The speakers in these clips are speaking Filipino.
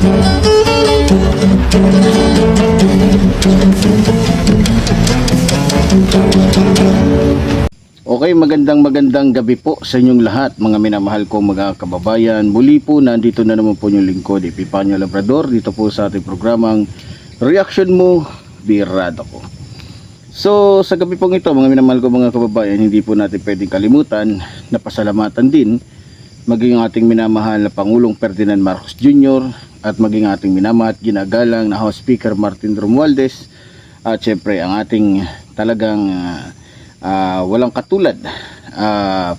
Okay, magandang gabi po sa inyong lahat, mga minamahal kong mga kababayan. Muli po, nandito na naman po yung lingkod, Epifanio Labrador, dito po sa ating programang Reaction Mo, Birada Ko. So, sa gabi pong ito, mga minamahal kong mga kababayan, hindi po natin pwedeng kalimutan na pasalamatan din maging ating minamahal na Pangulong Ferdinand Marcos Jr. at maging ating minamahal at ginagalang na House Speaker Martin Romualdez at syempre ang ating talagang walang katulad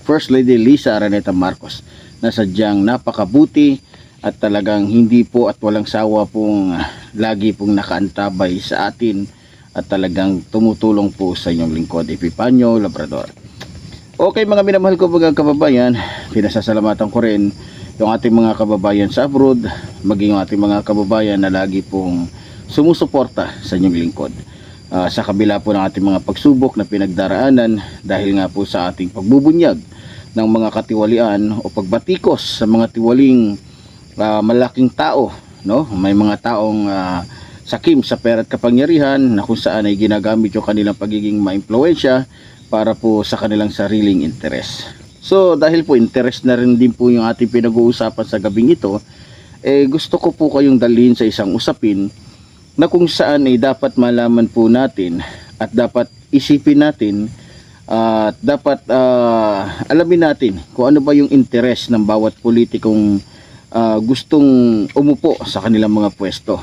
First Lady Lisa Araneta Marcos na sadyang napakabuti at talagang hindi po at walang sawa pong lagi pong nakaantabay sa atin at talagang tumutulong po sa inyong lingkod, Epifanio Labrador. Okay, mga minamahal ko mga kababayan, pinasasalamatan ko rin yung ating mga kababayan sa abroad, maging yung ating mga kababayan na lagi pong sumusuporta sa inyong lingkod. Sa kabila po ng ating mga pagsubok na pinagdaraanan dahil nga po sa ating pagbubunyag ng mga katiwalian o pagbatikos sa mga tiwaling malaking tao, no? May mga taong sakim sa pera at kapangyarihan na kung saan ay ginagamit yung kanilang pagiging maimpluwensya para po sa kanilang sariling interes. So dahil po interes na rin din po yung ating pinag-uusapan sa gabing ito, gusto ko po kayong dalhin sa isang usapin na kung saan ay dapat malaman po natin at dapat isipin natin at dapat alamin natin kung ano ba yung interes ng bawat politikong gustong umupo sa kanilang mga pwesto.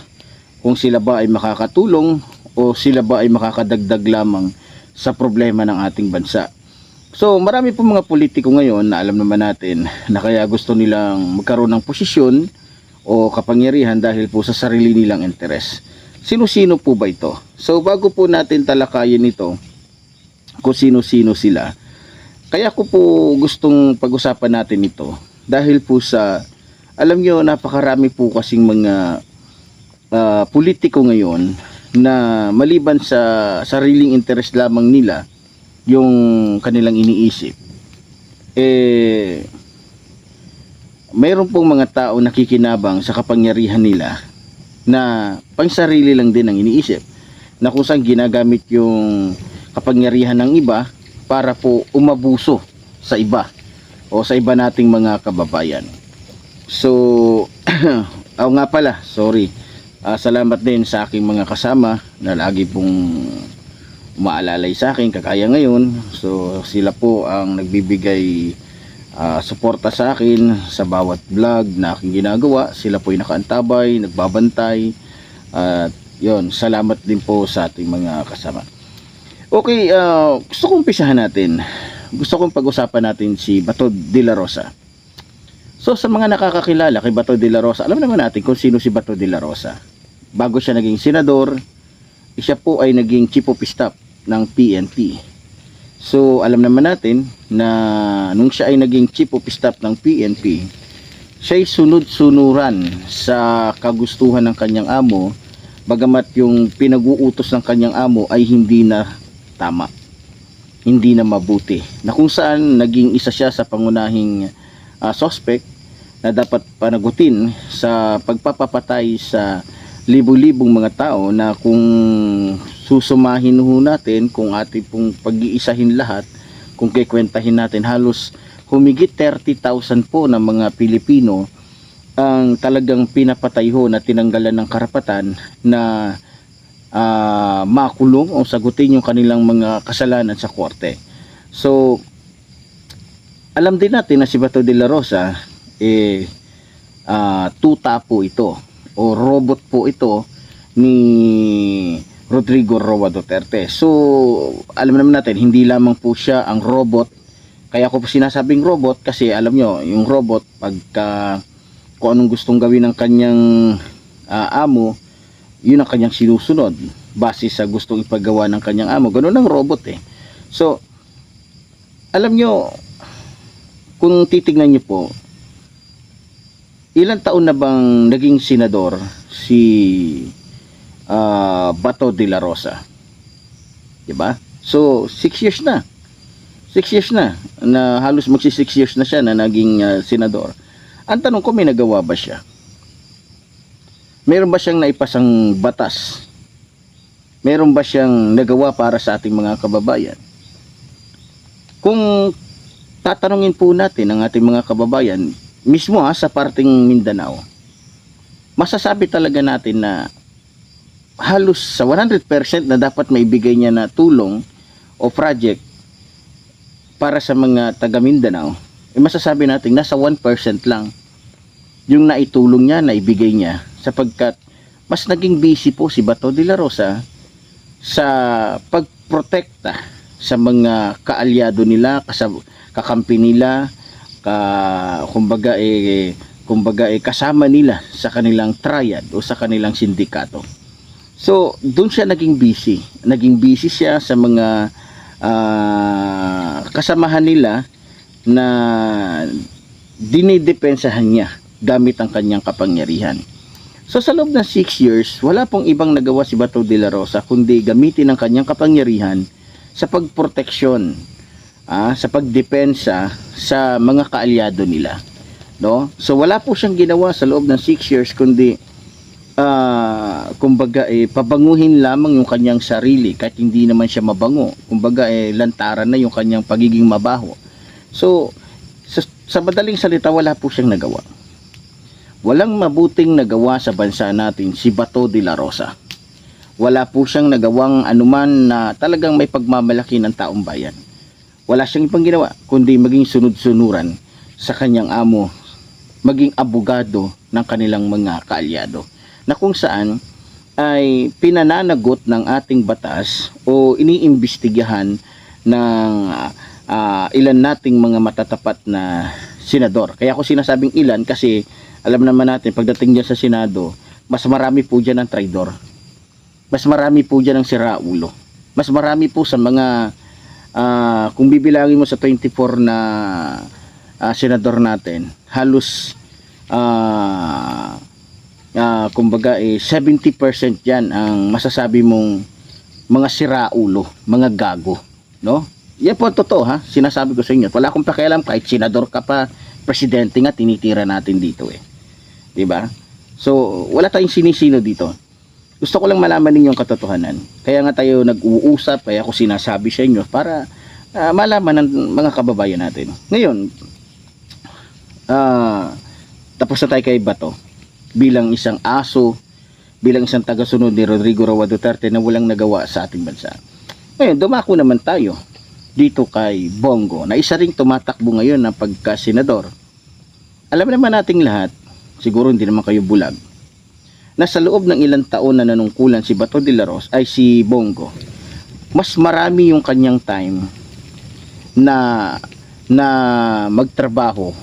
Kung sila ba ay makakatulong o sila ba ay makakadagdag lamang sa problema ng ating bansa. So marami po mga politiko ngayon na alam naman natin na kaya gusto nilang magkaroon ng posisyon o kapangyarihan dahil po sa sarili nilang interes. Sino-sino po ba ito? So bago po natin talakayin ito kung sino-sino sila, kaya ko po gustong pag-usapan natin ito dahil po sa, alam nyo, napakarami po kasing mga politiko ngayon na maliban sa sariling interes lamang nila yung kanilang iniisip, mayroon pong mga tao nakikinabang sa kapangyarihan nila na pangsarili lang din ang iniisip, na kung saan ginagamit yung kapangyarihan ng iba para po umabuso sa iba o sa iba nating mga kababayan. So nga pala, sorry, salamat din sa aking mga kasama na lagi pong umaalalay sa akin kagaya ngayon. So sila po ang nagbibigay suporta sa akin sa bawat vlog na aking ginagawa. Sila po ay nakaantabay, nagbabantay, at yon, salamat din po sa ating mga kasama. Okay, gusto kong umpisahan natin, gusto kong pag-usapan natin si Bato de la Rosa. So sa mga nakakakilala kay Bato de la Rosa, alam naman natin kung sino si Bato de la Rosa. Bago siya naging senador, siya po ay naging chief of staff ng PNP. So alam naman natin na nung siya ay naging chief of staff ng PNP, siya ay sunod-sunuran sa kagustuhan ng kanyang amo, bagamat yung pinag-uutos ng kanyang amo ay hindi na tama, hindi na mabuti, na kung saan naging isa siya sa pangunahing suspect na dapat panagutin sa pagpapapatay sa libu-libong mga tao, na kung susumahin ho natin, kung ating pong pag-iisahin lahat, kung kikwentahin natin, halos humigit 30,000 po ng mga Pilipino ang talagang pinapatay ho na tinanggalan ng karapatan na makulong o sagutin yung kanilang mga kasalanan sa korte. So alam din natin na si Bato de la Rosa tuta po ito o robot po ito ni Rodrigo Roa Duterte. So alam naman natin, hindi lamang po siya ang robot. Kaya ko po sinasabing robot kasi alam nyo, yung robot, pagka kung anong gustong gawin ng kanyang amo, yun ang kanyang sinusunod base sa gustong ipagawa ng kanyang amo. Ganun ang robot eh. So alam nyo, kung titignan nyo po, ilang taon na bang naging senador si Bato de la Rosa? Diba? So 6 years na. 6 years na halos magsi 6 years na siya na naging senador. Ang tanong ko, may nagawa ba siya? Meron ba siyang naipasang batas? Meron ba siyang nagawa para sa ating mga kababayan? Kung tatanungin po natin ang ating mga kababayan, mismo sa parting Mindanao, masasabi talaga natin na halos sa 100% na dapat maibigay niya na tulong o project para sa mga taga Mindanao, masasabi natin nasa 1% lang yung naitulong niya, naibigay niya, sapagkat mas naging busy po si Bato de la Rosa sa pagprotekta sa mga kaalyado nila, kakampi nila, kumbaga kasama nila sa kanilang triad o sa kanilang sindikato. So, doon siya naging busy. Naging busy siya sa mga kasamahan nila na dinidepensahan niya gamit ang kanyang kapangyarihan. So sa loob ng 6 years, wala pong ibang nagawa si Bato de la Rosa kundi gamitin ang kanyang kapangyarihan sa pagproteksyon, sa pagdepensa sa mga kaalyado nila. No? So wala po siyang ginawa sa loob ng 6 years kundi kumbaga pabanguhin lamang yung kanyang sarili kahit hindi naman siya mabango. Kumbaga lantaran na yung kanyang pagiging mabaho. So sa madaling salita, wala po siyang nagawa. Walang mabuting nagawa sa bansa natin si Bato de la Rosa. Wala po siyang nagawang anuman na talagang may pagmamalaki ng taong bayan. Wala siyang ibang ginawa kundi maging sunod-sunuran sa kanyang amo, maging abogado ng kanilang mga kaalyado, na kung saan ay pinananagot ng ating batas o iniimbestigahan ng ilan nating mga matatapat na senador. Kaya ako sinasabing ilan kasi alam naman natin pagdating dyan sa Senado, mas marami po dyan ang traidor. Mas marami po dyan ang siraulo. Mas marami po sa mga kung bibilangin mo sa 24 na senador natin, halos kumbaga 70% dyan ang masasabi mong mga siraulo, mga gago, no? Yan po totoo, sinasabi ko sa inyo. Wala akong pakialam kahit senador ka pa, presidente nga tinitira natin dito 'di ba? So wala tayong sinisino dito. Gusto ko lang malaman ninyo ang katotohanan. Kaya nga tayo nag-uusap, kaya ako sinasabi sa inyo para malaman ng mga kababayan natin. Ngayon, tapos na tayo kay Bato bilang isang aso, bilang isang tagasunod ni Rodrigo Roa Duterte na walang nagawa sa ating bansa. Ngayon, dumako naman tayo dito kay Bongo, na isa ring tumatakbo ngayon ng pagka-senador. Alam naman nating lahat, siguro hindi naman kayo bulag, na sa loob ng ilang taon na nanungkulan si Bato de la Rosa ay si Bongo, mas marami yung kanyang time na magtrabaho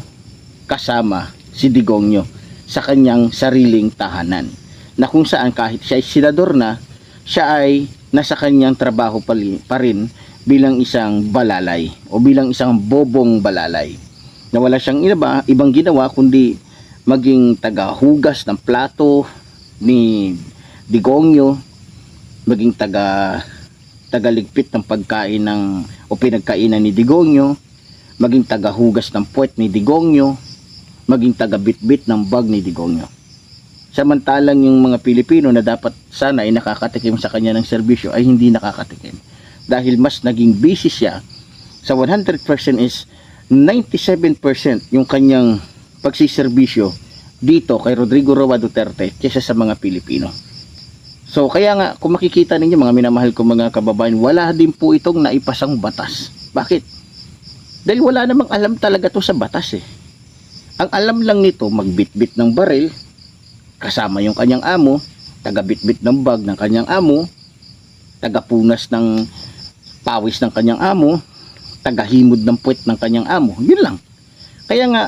kasama si Digongyo sa kanyang sariling tahanan, na kung saan kahit siya ay senador na, siya ay nasa kanyang trabaho pa rin bilang isang balalay o bilang isang bobong balalay, na wala siyang ibang ginawa kundi maging tagahugas ng plato ni Digongyo, maging tagaligpit ng pagkain o pinagkainan ni Digongyo, maging tagahugas ng puwet ni Digongyo, maging tagabitbit ng bag ni Digongyo. Samantalang yung mga Pilipino na dapat sana ay nakakatikim sa kanya ng serbisyo ay hindi nakakatikim. Dahil mas naging busy siya, sa 100% is 97% yung kanyang pagsiservisyo dito kay Rodrigo Roa Duterte kaysa sa mga Pilipino. So kaya nga, kung makikita ninyo mga minamahal ko mga kababayan, wala din po itong naipasang batas. Bakit? Dahil wala namang alam talaga to sa batas Ang alam lang nito, magbitbit ng baril kasama yung kanyang amo, tagabitbit ng bag ng kanyang amo, tagapunas ng pawis ng kanyang amo, tagahimod ng puwet ng kanyang amo. Yun lang. Kaya nga,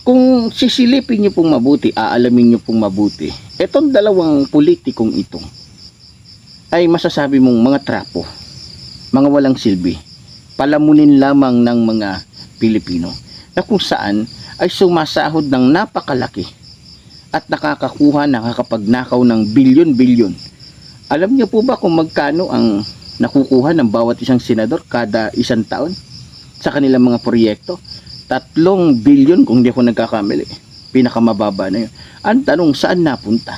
kung sisilipin nyo pong mabuti, aalamin nyo pong mabuti, etong dalawang politikong ito ay masasabi mong mga trapo, mga walang silbi, palamunin lamang ng mga Pilipino, na kung saan ay sumasahod ng napakalaki at nakakapagnakaw ng bilyon-bilyon. Alam niyo po ba kung magkano ang nakukuha ng bawat isang senador kada isang taon sa kanilang mga proyekto? 3 bilyon kung di ako nagkakamali. Pinakamababa na yun. Ang tanong, saan napunta?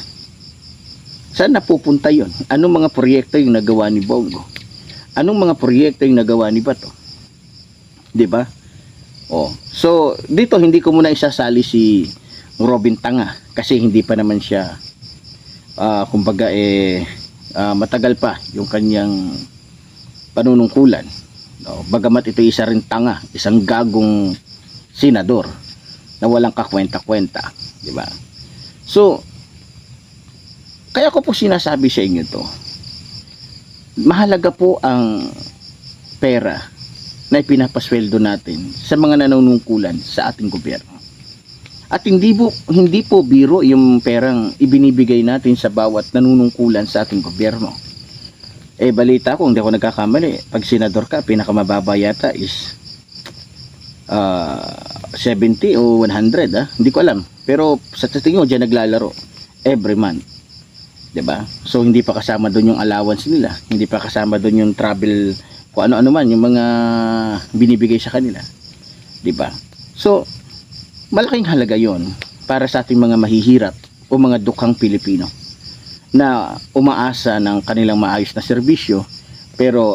Saan napupunta yon? Anong mga proyekto yung nagawa ni Bongo? Anong mga proyekto yung nagawa ni Bato? 'Di ba? Oh, so dito hindi ko muna isasali si Robin Tanga kasi hindi pa naman siya kumbaga matagal pa yung kanyang panunungkulan. No, bagamat ito isa rin tanga, isang gagong senador na walang kakwenta-kwenta, 'di ba? So kaya ko po sinasabi sa inyo to. Mahalaga po ang pera na ipinapasweldo natin sa mga nanunungkulan sa ating gobyerno. At hindi po biro yung perang ibinibigay natin sa bawat nanunungkulan sa ating gobyerno. Balita ko, hindi ako nagkakamali, pag senador ka, pinakamababa yata is 70 o 100, hindi ko alam. Pero sa tingin ko, dyan naglalaro every month. 'Di ba? So hindi pa kasama doon yung allowance nila, hindi pa kasama doon yung travel, kung ano-ano man yung mga binibigay sa kanila. 'Di ba? So malaking halaga 'yon para sa ating mga mahihirap o mga dukhang Pilipino na umaasa ng kanilang maayos na serbisyo pero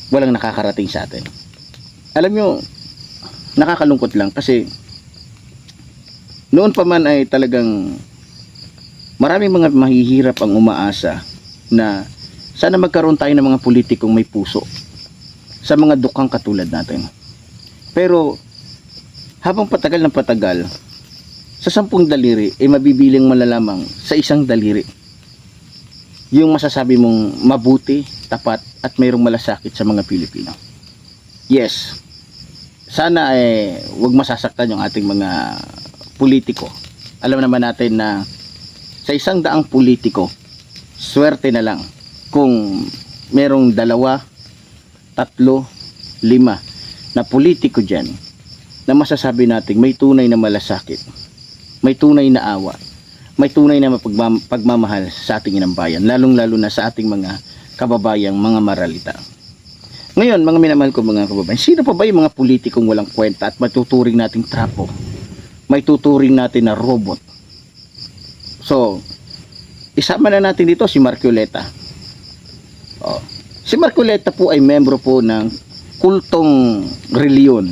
walang nakakarating sa atin. Alam nyo, nakakalungkot lang kasi noon pa man ay talagang maraming mga mahihirap ang umaasa na sana magkaroon tayo ng mga politikong may puso sa mga dukhang katulad natin. Pero habang patagal ng patagal, sa 10 daliri mabibiling malalamang sa isang daliri yung masasabi mong mabuti, tapat at mayroong malasakit sa mga Pilipino. Yes, sana wag masasaktan yung ating mga politiko. Alam naman natin na sa 100 politiko, swerte na lang kung merong 2, 3, 5 na politiko dyan na masasabi natin may tunay na malasakit, may tunay na awa, may tunay na pagmamahal sa ating inambayan, lalong-lalo na sa ating mga kababayang mga maralita. Ngayon, mga minamahal ko mga kababayan, sino pa ba yung mga politikong walang kwenta at matuturing nating trapo, may tuturing natin na robot? So, isama na natin dito si Marcoleta. Si Marcoleta po ay membro po ng kultong reliyon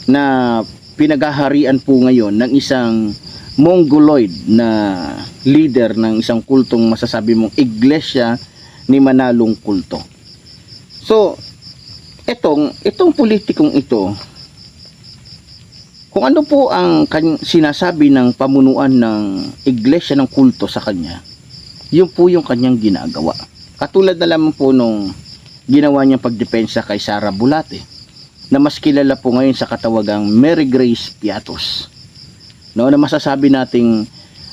na pinaghaharian po ngayon ng isang Mongoloid na leader ng isang kultong masasabi mong Iglesia ni Manalong Kulto. So, itong politikong ito, kung ano po ang sinasabi ng pamunuan ng iglesia ng kulto sa kanya, yun po yung kanyang ginagawa. Katulad na lamang po nung ginawa niyang pagdepensa kay Sara Bulate, na mas kilala po ngayon sa katawagang Mary Grace Piatos. No, na masasabi nating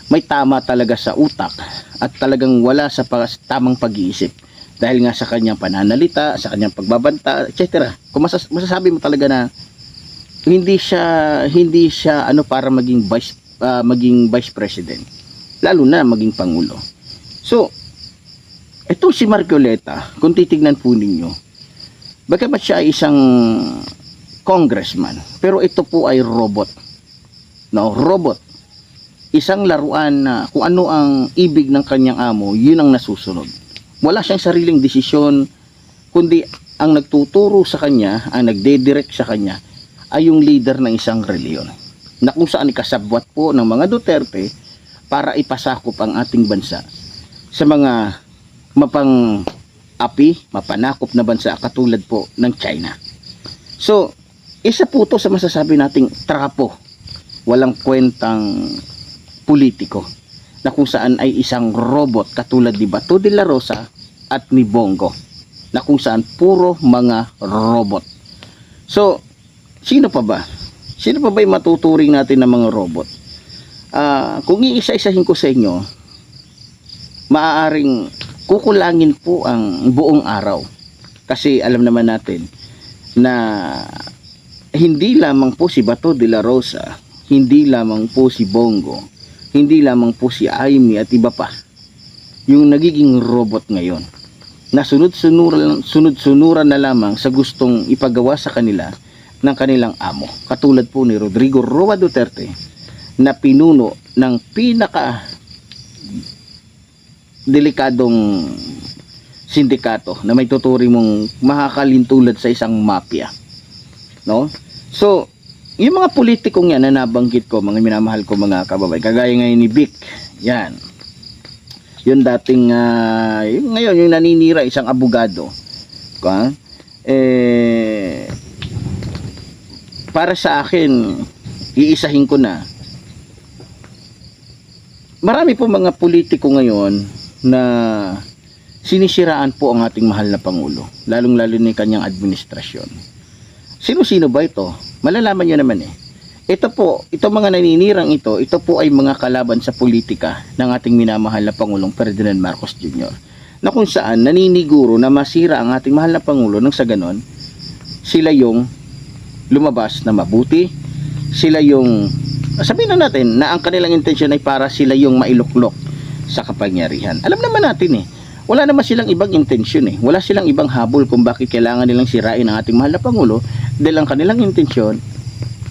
may tama talaga sa utak at talagang wala sa tamang pag-iisip dahil nga sa kanyang pananalita, sa kanyang pagbabanta, etc. Kung masasabi mo talaga na hindi siya para maging vice president, lalo na maging pangulo. So ito si Marcoleta, kung titignan po ninyo, bagamat siya ay isang congressman, pero ito po ay robot. No, robot. Isang laruan na kung ano ang ibig ng kanyang amo, yun ang nasusunod. Wala siyang sariling desisyon, kundi ang nagtuturo sa kanya, ang nagdedirect sa kanya ay yung leader ng isang reliyon, na kung saan ikasabwat po ng mga Duterte para ipasakop ang ating bansa sa mga mapanakop na bansa katulad po ng China. So, isa po to sa masasabi nating trapo, walang kwentang politiko, na kung saan ay isang robot katulad ni Bato de la Rosa at ni Bongo, na kung saan puro mga robot. So, sino pa ba? Sino pa ba yung matuturing natin ng mga robot? Kung iisa-isahin ko sa inyo, maaaring kukulangin po ang buong araw. Kasi alam naman natin na hindi lamang po si Bato de la Rosa, hindi lamang po si Bongo, hindi lamang po si Aimee at iba pa yung nagiging robot ngayon, na sunod-sunuran na lamang sa gustong ipagawa sa kanila ng kanilang amo, katulad po ni Rodrigo Roa Duterte, na pinuno ng pinaka delikadong sindikato na may tuturing mong makakalintulad sa isang mafia, no? So yung mga politikong yan na nabanggit ko, mga minamahal ko mga kababayan, kagaya ngayon ni Vic, yan, yung dating yung ngayon yung naninira, isang abogado, para sa akin, iisahin ko na, marami po mga politiko ngayon na sinisiraan po ang ating mahal na Pangulo, lalong-lalo na yung kanyang administrasyon. Sino-sino ba ito? Malalaman nyo naman eh. Ito mga naninirang ito po ay mga kalaban sa politika ng ating minamahal na Pangulong Ferdinand Marcos Jr. Na kung saan naniniguro na masira ang ating mahal na Pangulo nang sa ganon, sila yung lumabas na mabuti, sila yung, sabihin na natin na ang kanilang intensyon ay para sila yung mailuklok sa kapangyarihan. Alam naman natin eh, wala naman silang ibang intensyon eh. Wala silang ibang habol kung bakit kailangan nilang sirain ang ating mahal na Pangulo dahil ang kanilang intensyon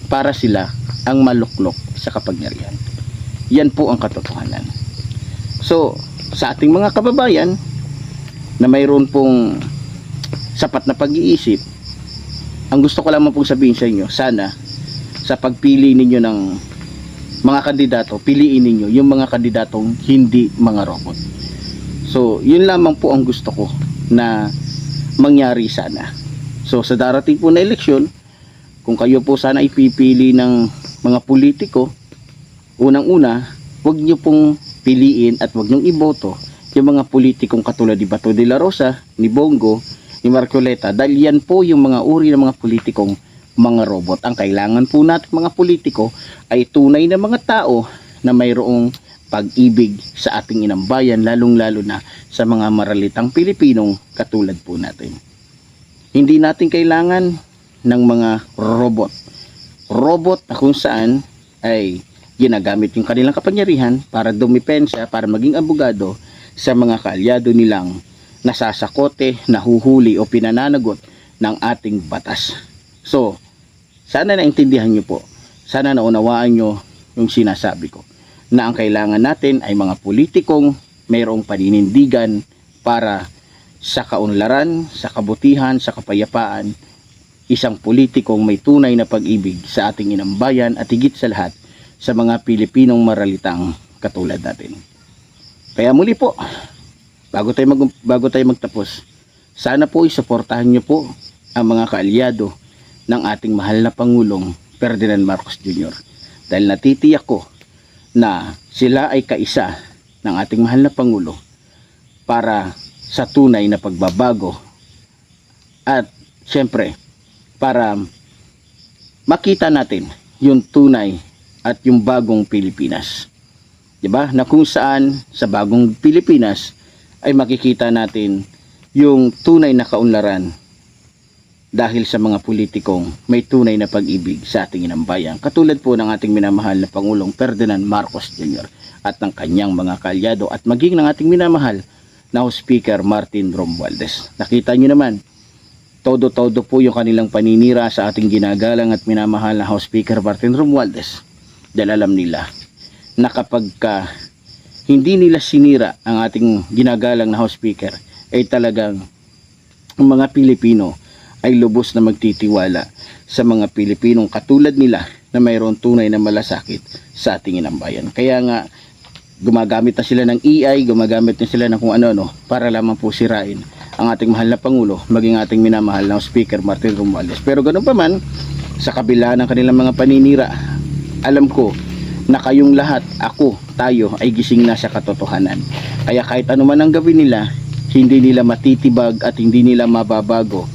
para sila ang maluklok sa kapangyarihan. Yan po ang katotohanan. So, sa ating mga kababayan na mayroon pong sapat na pag-iisip, ang gusto ko lamang pong sabihin sa inyo, sana sa pagpili ninyo ng mga kandidato, piliin ninyo yung mga kandidatong hindi mga robot. So, yun lamang po ang gusto ko na mangyari sana. So, sa darating po na eleksyon, kung kayo po sana ipipili ng mga politiko, unang-una, huwag nyo pong piliin at huwag nyong iboto yung mga politikong katulad ni Bato de la Rosa, ni Bongo, ni Marcoleta, dahil yan po yung mga uri ng mga politikong mga robot. Ang kailangan po natin mga politiko ay tunay na mga tao na mayroong pag-ibig sa ating inang bayan, lalong-lalo na sa mga maralitang Pilipinong katulad po natin. Hindi natin kailangan ng mga robot. Robot na kung saan ay ginagamit yung kanilang kapangyarihan para dumipensa, para maging abogado sa mga kaalyado nilang nasasakote, nahuhuli o pinananagot ng ating batas. So, sana naintindihan nyo po. Sana naunawaan nyo yung sinasabi ko, na ang kailangan natin ay mga politikong mayroong paninindigan para sa kaunlaran, sa kabutihan, sa kapayapaan, isang politikong may tunay na pag-ibig sa ating inang bayan at higit sa lahat sa mga Pilipinong maralitang katulad natin. Kaya muli po, bago tayo magtapos, sana po isuportahan nyo po ang mga kaalyado ng ating mahal na Pangulong Ferdinand Marcos Jr. Dahil natitiyak ko na sila ay kaisa ng ating mahal na Pangulo para sa tunay na pagbabago at syempre para makita natin yung tunay at yung bagong Pilipinas. Diba? Na kung saan sa bagong Pilipinas ay makikita natin yung tunay na kaunlaran dahil sa mga politikong may tunay na pag-ibig sa ating inang bayan. Katulad po ng ating minamahal na Pangulong Ferdinand Marcos Jr. at ng kanyang mga kaalyado at maging ng ating minamahal na House Speaker Martin Romualdez. Nakita nyo naman, todo-todo po yung kanilang paninira sa ating ginagalang at minamahal na House Speaker Martin Romualdez. Dahil alam nila na kapag hindi nila sinira ang ating ginagalang na House Speaker, ay talagang ang mga Pilipino ay lubos na magtitiwala sa mga Pilipinong katulad nila na mayroon tunay na malasakit sa ating inang bayan. Kaya nga gumagamit na sila ng AI, gumagamit na sila ng kung ano-ano para lamang po sirain ang ating mahal na Pangulo, maging ating minamahal na Speaker Martin Romualdez. Pero ganun pa man, sa kabila ng kanilang mga paninira, alam ko na kayong lahat, ako, tayo ay gising na sa katotohanan. Kaya kahit ano man ang gawin nila, hindi nila matitibag at hindi nila mababago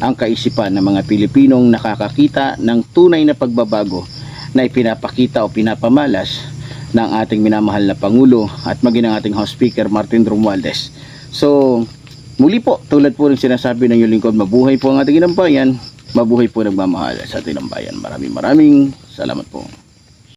ang kaisipan ng mga Pilipinong nakakakita ng tunay na pagbabago na ipinapakita o pinapamalas ng ating minamahal na Pangulo at maging ang ating House Speaker Martin Romualdez. So, muli po, tulad po ng sinasabi ng iyong lingkod, mabuhay po ang ating inang bayan, mabuhay po nagmamahal sa ating inang bayan. Maraming salamat po.